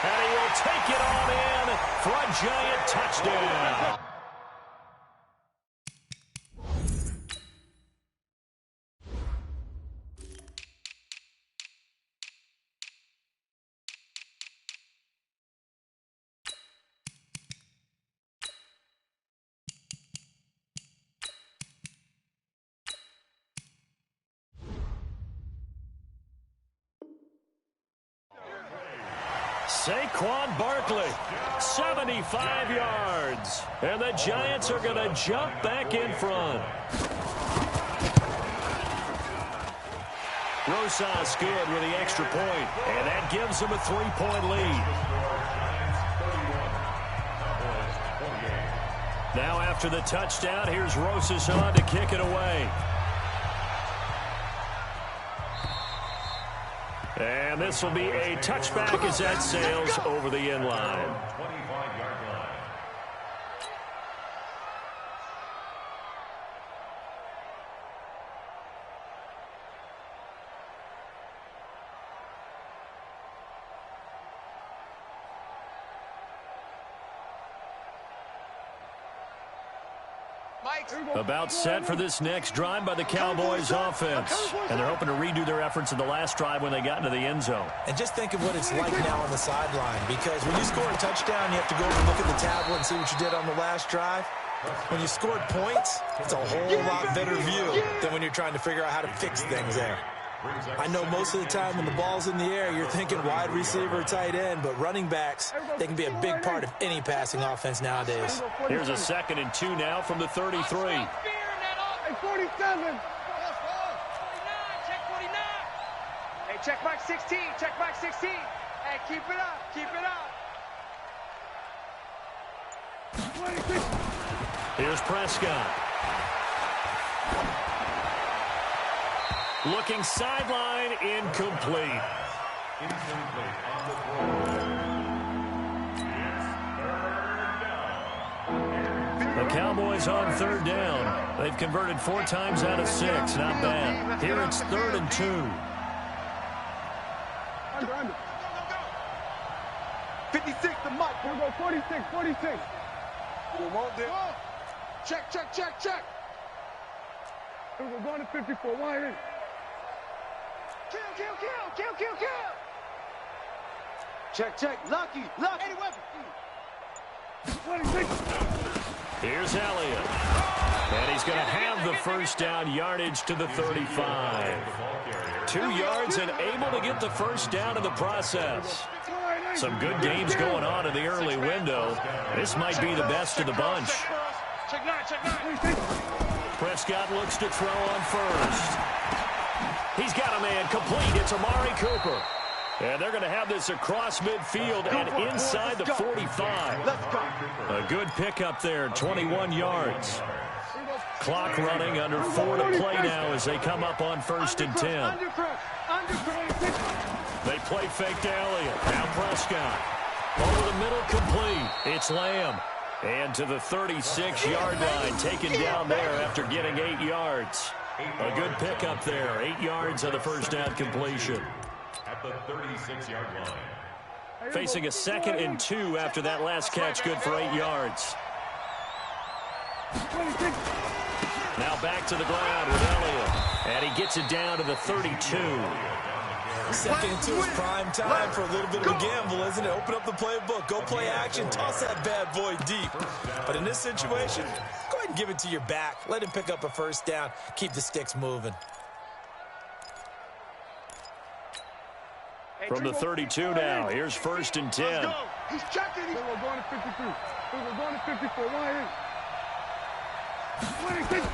and he will take it on in for a Giant touchdown. Saquon Barkley, 75 yards. And the Giants are going to jump back in front. Rosas good with the extra point, and that gives them a 3-point lead. Now after the touchdown, here's Rosas on to kick it away. And this will be a touchback as that sails over the end line. 25-yard line. About set for this next drive by the Cowboys offense. And they're hoping to redo their efforts in the last drive when they got into the end zone. And just think of what it's like now on the sideline, because when you score a touchdown, you have to go over and look at the tablet and see what you did on the last drive. When you scored points, it's a whole lot better view than when you're trying to figure out how to fix things there. I know most of the time when the ball's in the air, you're thinking wide receiver, tight end, but running backs, they can be a big part of any passing offense nowadays. Here's a 2nd and 2 now from the 33. Hey, 47. Hey, check back 16. Check back 16. Hey, keep it up. Keep it up. 26. Here's Prescott. Looking sideline, incomplete. Incomplete on the throw. It's 3rd down. The Cowboys on 3rd down. They've converted 4 times out of 6. Not bad. Here it's 3rd and 2. Under. 56 to Mike. We'll go 46. 46. Come on, there. Check. We're going to 54. Wide in. Kill. Check. Lucky. Any weapon. 26. Here's Elliott. And he's going to have the first down yardage to the 35. 2 yards and able to get the first down in the process. Some good games going on in the early window. This might be the best of the bunch. Check 9. Prescott looks to throw on first. He's got a man complete. It's Amari Cooper. And they're going to have this across midfield and inside the 45. A good pickup there, 21 yards. Clock running, under 4 to play now as they come up on 1st and 10. They play fake to Elliott. Now Prescott. Over the middle, complete. It's Lamb. And to the 36-yard line, taken down there after getting 8 yards. A good pickup there. 8 yards on the first down completion. At the 36-yard line. Facing a 2nd and 2 after that last catch, good for 8 yards. Now back to the ground with Elliott. And he gets it down to the 32. 2nd and 2 is prime time for a little bit of a gamble, isn't it? Open up the playbook, go play action, toss that bad boy deep. But in this situation, go ahead and give it to your back. Let him pick up a first down. Keep the sticks moving. From the 32 now, here's 1st and 10. He's checking. We're going to 53. We're going to 54. Wide in. 26.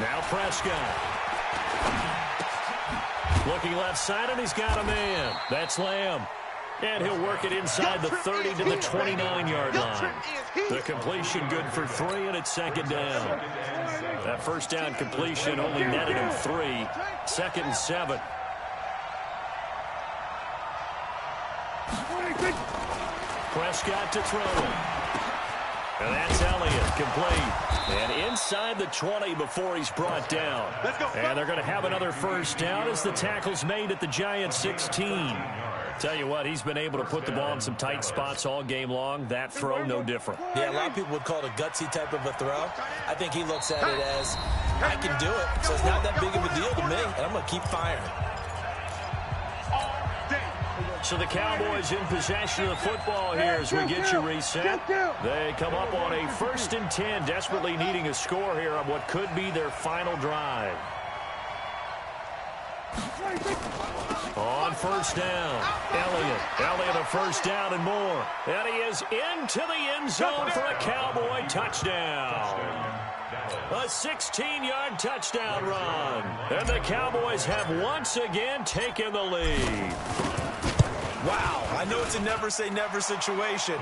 Now Prescott. Looking left side, and he's got a man. That's Lamb. And he'll work it inside the 30 to the 29-yard line. The completion good for 3, and it's 2nd down. That first down completion only netted him 3. 2nd and 7. Prescott to throw it. And that's Elliott, complete. And inside the 20 before he's brought down. And they're going to have another first down as the tackle's made at the Giants 16. Tell you what, he's been able to put the ball in some tight spots all game long. That throw, no different. Yeah, a lot of people would call it a gutsy type of a throw. I think he looks at it as, I can do it, so it's not that big of a deal to me, and I'm going to keep firing. So the Cowboys in possession of the football here as we get you reset. They come up on a 1st and 10, desperately needing a score here on what could be their final drive. On first down, Elliott a first down and more. And he is into the end zone for a Cowboy touchdown. A 16-yard touchdown run. And the Cowboys have once again taken the lead. Wow, I know it's a never-say-never situation,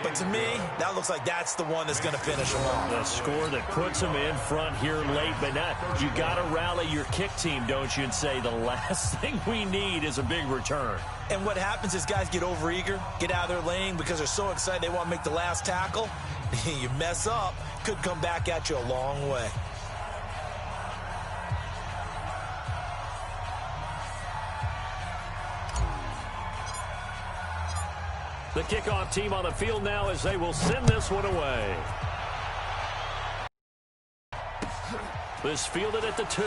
but to me, that looks like that's the one that's going to finish them off. The score that puts them in front here late, but not. You got to rally your kick team, don't you, and say the last thing we need is a big return. And what happens is guys get overeager, get out of their lane because they're so excited they want to make the last tackle. You mess up, could come back at you a long way. The kickoff team on the field now as they will send this one away. This fielded at the 2.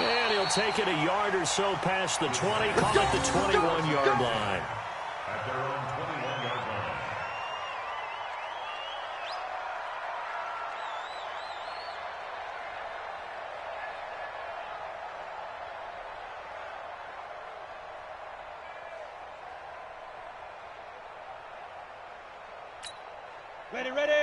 And he'll take it a yard or so past the 20, call it the 21-yard line. At their own 21-yard line.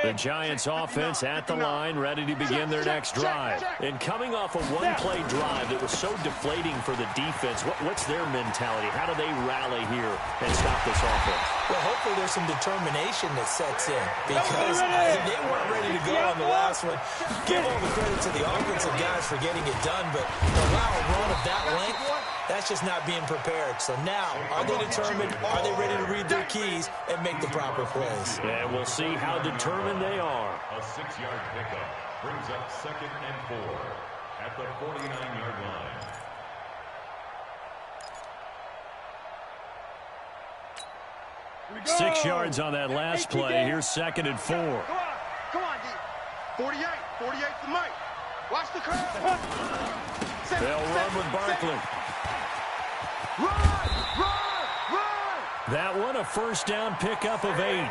The Giants offense at the line, ready to begin their next drive. And coming off a one-play drive that was so deflating for the defense, what's their mentality? How do they rally here and stop this offense? Well, hopefully there's some determination that sets in because they weren't ready to go on the last one. Give all the credit to the offensive guys for getting it done, but to allow a run of that length, that's just not being prepared. So now, are they determined? Are they ready to read their keys and make the proper plays? And we'll see how determined they are. A 6-yard pickup brings up 2nd and 4 at the 49-yard line. 6 yards on that last play. Here's 2nd and 4. Come on, D. 48. 48's the mic. Watch the curve. They'll run with Barkley. That one, a first down pickup of 8.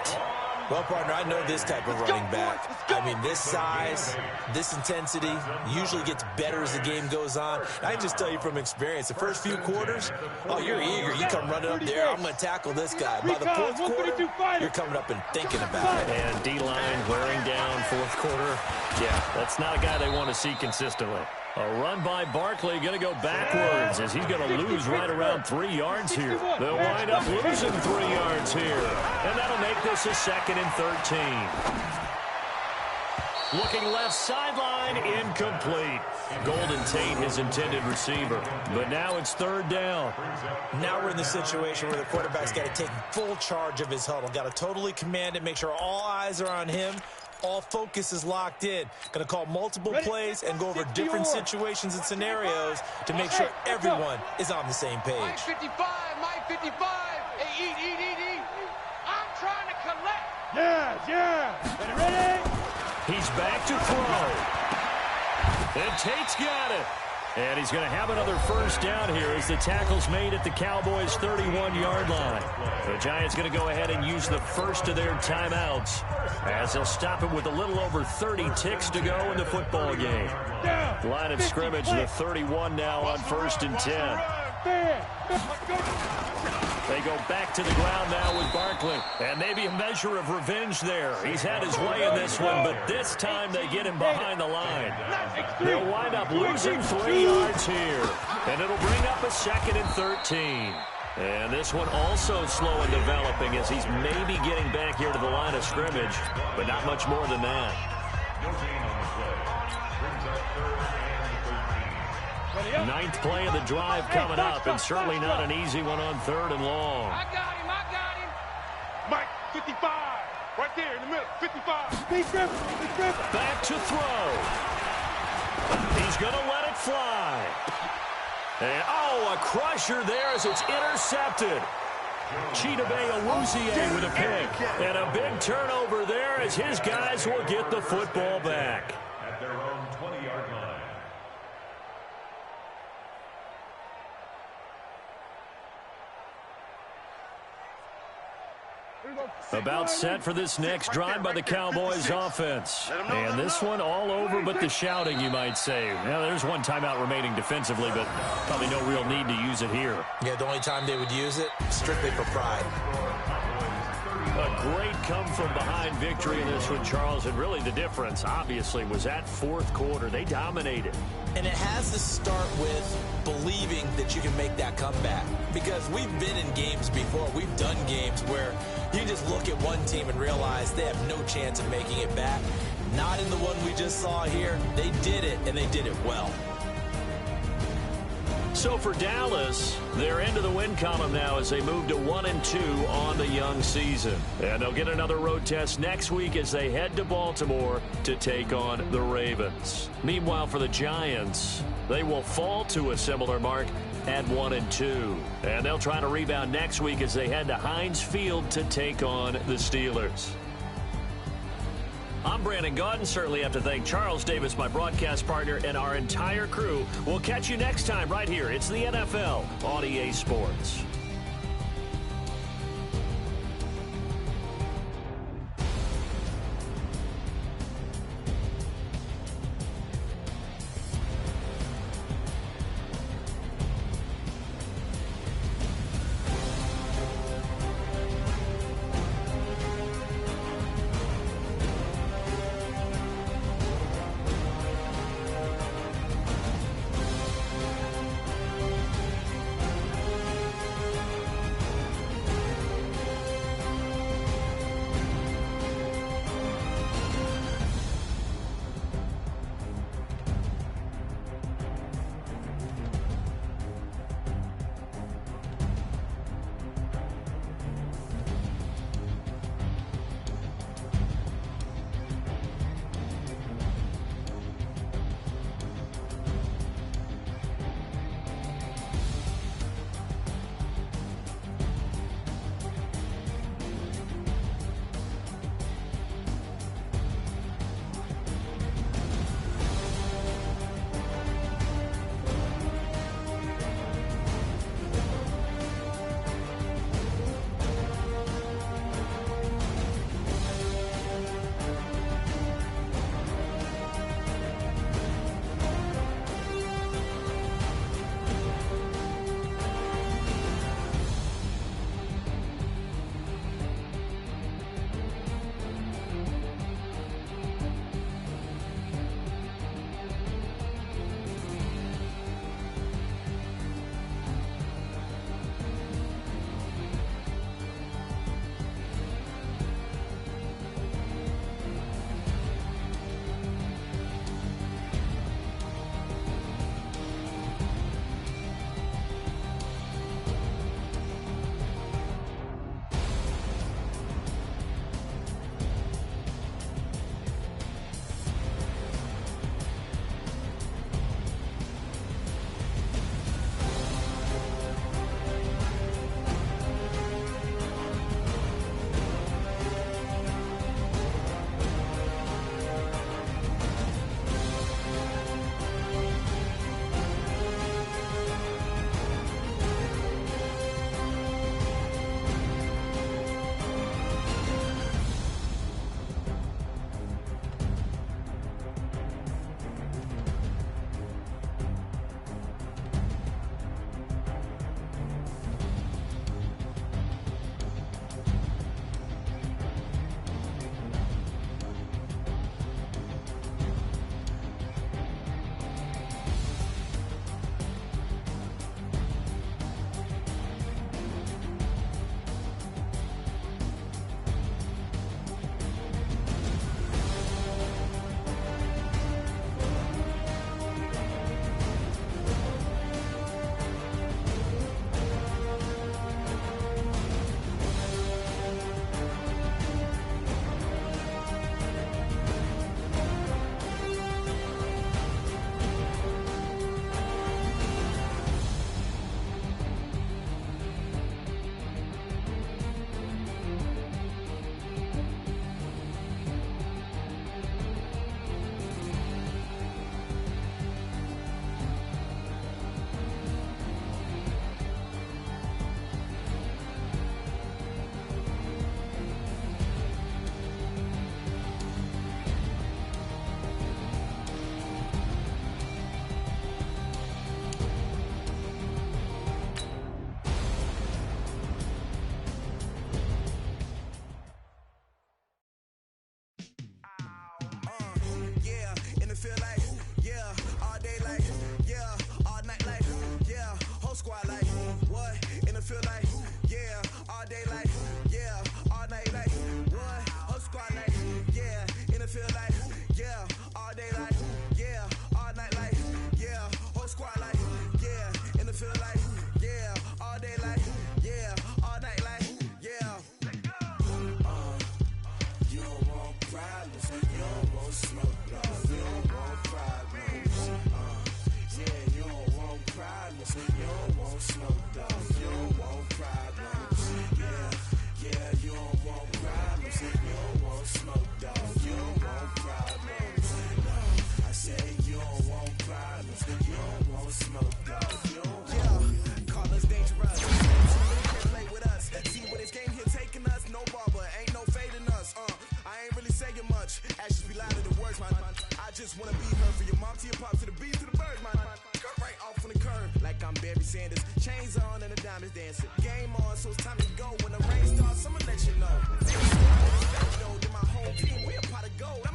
Well, partner, I know this type of running back. I mean, this size, this intensity usually gets better as the game goes on. I can just tell you from experience, the first few quarters, oh, you're eager. You come running up there, I'm going to tackle this guy. By the 4th quarter, you're coming up and thinking about it. And D-line wearing down 4th quarter. Yeah, that's not a guy they want to see consistently. A run by Barkley, going to go backwards as he's going to lose right around 3 yards here. They'll wind up losing 3 yards here. And that'll make this a 2nd and 13. Looking left sideline, incomplete. Golden Tate, his intended receiver. But now it's 3rd down. Now we're in the situation where the quarterback's got to take full charge of his huddle. Got to totally command it, make sure all eyes are on him. All focus is locked in. Going to call multiple plays and go over different situations and scenarios to make sure everyone is on the same page. Mike 55, Mike 55. Hey, eat. I'm trying to collect. Yeah. Ready? He's back to throw. And Tate's got it. And he's going to have another first down here as the tackle's made at the Cowboys' 31-yard line. The Giants going to go ahead and use the first of their timeouts as they'll stop it with a little over 30 ticks to go in the football game. Line of scrimmage, the 31 now on 1st and 10. They go back to the ground now with Barkley. And maybe a measure of revenge there. He's had his way in this one, but this time they get him behind the line. They'll wind up losing 3 yards here. And it'll bring up a 2nd and 13. And this one also slow in developing as he's maybe getting back here to the line of scrimmage, but not much more than that. No gain on the play. Brings up 3rd and 13. 9th play of the drive coming up, and certainly not an easy one on 3rd and long. I got him. Mike 55. Right there in the middle. 55. Back to throw. He's going to let it fly. And, a crusher there as it's intercepted. Chidobe Awuzie with a pick. And a big turnover there as his guys will get the football back. At their own 20-yard line. About set for this next drive by the Cowboys offense. And this one all over but the shouting, you might say. Now, there's one timeout remaining defensively, but probably no real need to use it here. Yeah, the only time they would use it, strictly for pride. A great come-from-behind victory in this one, Charles. And really the difference, obviously, was that 4th quarter. They dominated. And it has to start with believing that you can make that comeback. Because we've been in games before. We've done games where you just look at one team and realize they have no chance of making it back. Not in the one we just saw here. They did it, and they did it well. So for Dallas, they're into the win column now as they move to 1-2 on the young season. And they'll get another road test next week as they head to Baltimore to take on the Ravens. Meanwhile, for the Giants, they will fall to a similar mark at 1-2. And they'll try to rebound next week as they head to Heinz Field to take on the Steelers. I'm Brandon Gaudin. Certainly have to thank Charles Davis, my broadcast partner, and our entire crew. We'll catch you next time right here. It's the NFL on EA Sports. You don't want problems, you don't want smoke, dog. You don't want problems. just wanna be her. For your mom to your pop to the beat to the bird, man. Cut right off on the curve, like I'm Barry Sanders. Chains on and the diamonds dancing. Game on, so it's time to go. When the rain starts, I'ma let you know. Then my whole team, we a pot of gold.